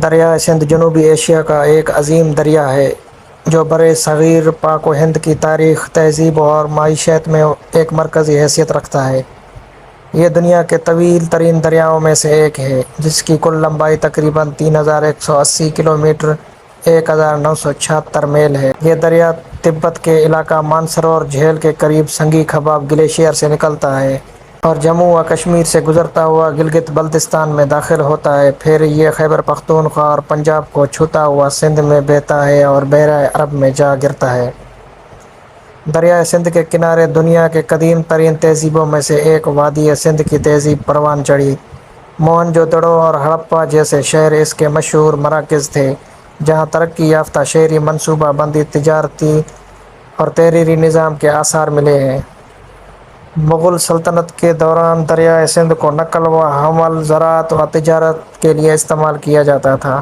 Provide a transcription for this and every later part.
دریائے سندھ جنوبی ایشیا کا ایک عظیم دریا ہے جو برصغیر پاک و ہند کی تاریخ، تہذیب اور معیشت میں ایک مرکزی حیثیت رکھتا ہے۔ یہ دنیا کے طویل ترین دریاؤں میں سے ایک ہے، جس کی کل لمبائی تقریباً 3180 کلومیٹر 1976 میل ہے۔ یہ دریا تبت کے علاقہ مانسروور جھیل کے قریب سنگی خباب گلیشیئر سے نکلتا ہے اور جموں و کشمیر سے گزرتا ہوا گلگت بلتستان میں داخل ہوتا ہے۔ پھر یہ خیبر پختونخوا اور پنجاب کو چھوتا ہوا سندھ میں بہتا ہے اور بحیرہ عرب میں جا گرتا ہے۔ دریائے سندھ کے کنارے دنیا کے قدیم ترین تہذیبوں میں سے ایک وادی سندھ کی تہذیب پروان چڑھی۔ موہنجو دڑو اور ہڑپہ جیسے شہر اس کے مشہور مراکز تھے، جہاں ترقی یافتہ شہری منصوبہ بندی، تجارتی اور تحریری نظام کے آثار ملے ہیں۔ مغل سلطنت کے دوران دریائے سندھ کو نقل و حمل، زراعت و تجارت کے لیے استعمال کیا جاتا تھا۔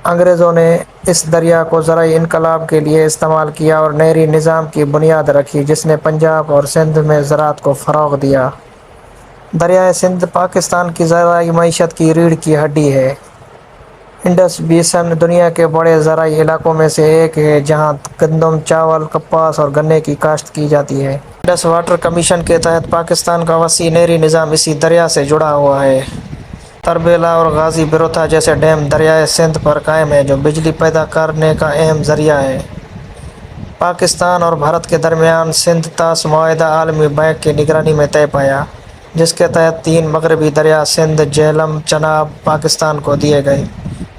انگریزوں نے اس دریا کو زرعی انقلاب کے لیے استعمال کیا اور نہری نظام کی بنیاد رکھی، جس نے پنجاب اور سندھ میں زراعت کو فروغ دیا۔ دریائے سندھ پاکستان کی زرعی معیشت کی ریڑھ کی ہڈی ہے۔ انڈس بیسن دنیا کے بڑے زرعی علاقوں میں سے ایک ہے، جہاں گندم، چاول، کپاس اور گنے کی کاشت کی جاتی ہے۔ انڈس واٹر کمیشن کے تحت پاکستان کا وسیع نہری نظام اسی دریا سے جڑا ہوا ہے۔ تربیلا اور غازی بروتھا جیسے ڈیم دریائے سندھ پر قائم ہیں، جو بجلی پیدا کرنے کا اہم ذریعہ ہے۔ پاکستان اور بھارت کے درمیان سندھ طاس معاہدہ عالمی بینک کی نگرانی میں طے پایا، جس کے تحت 3 مغربی دریا سندھ، جہلم، چناب پاکستان کو دیے گئے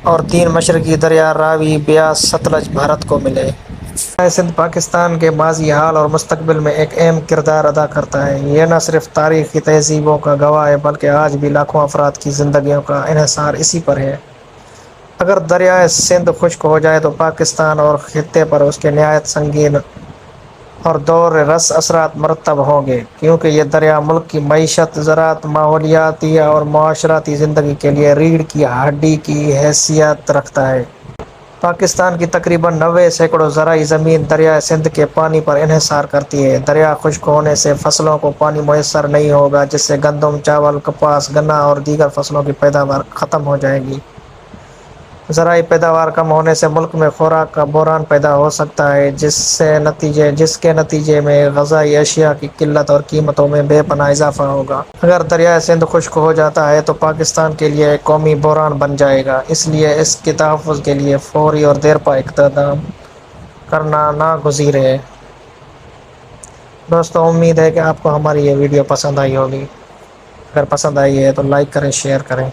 اور 3 مشرقی دریا راوی، بیاس، ستلج بھارت کو ملے۔ دریائے سندھ پاکستان کے ماضی، حال اور مستقبل میں ایک اہم کردار ادا کرتا ہے۔ یہ نہ صرف تاریخی تہذیبوں کا گواہ ہے، بلکہ آج بھی لاکھوں افراد کی زندگیوں کا انحصار اسی پر ہے۔ اگر دریائے سندھ خشک ہو جائے تو پاکستان اور خطے پر اس کے نہایت سنگین اور دور رس اثرات مرتب ہوں گے، کیونکہ یہ دریا ملک کی معیشت، زراعت، ماحولیاتی اور معاشرتی زندگی کے لیے ریڑھ کی ہڈی کی حیثیت رکھتا ہے۔ پاکستان کی تقریباً 90% زرعی زمین دریائے سندھ کے پانی پر انحصار کرتی ہے۔ دریا خشک ہونے سے فصلوں کو پانی میسر نہیں ہوگا، جس سے گندم، چاول، کپاس، گنا اور دیگر فصلوں کی پیداوار ختم ہو جائے گی۔ زرعی پیداوار کم ہونے سے ملک میں خوراک کا بحران پیدا ہو سکتا ہے، جس کے نتیجے میں غذائی اشیاء کی قلت اور قیمتوں میں بے پناہ اضافہ ہوگا۔ اگر دریائے سندھ خشک ہو جاتا ہے تو پاکستان کے لیے ایک قومی بحران بن جائے گا، اس لیے اس کے تحفظ کے لیے فوری اور دیرپا اقدام کرنا ناگزیر ہے۔ دوستو، امید ہے کہ آپ کو ہماری یہ ویڈیو پسند آئی ہوگی۔ اگر پسند آئی ہے تو لائک کریں، شیئر کریں۔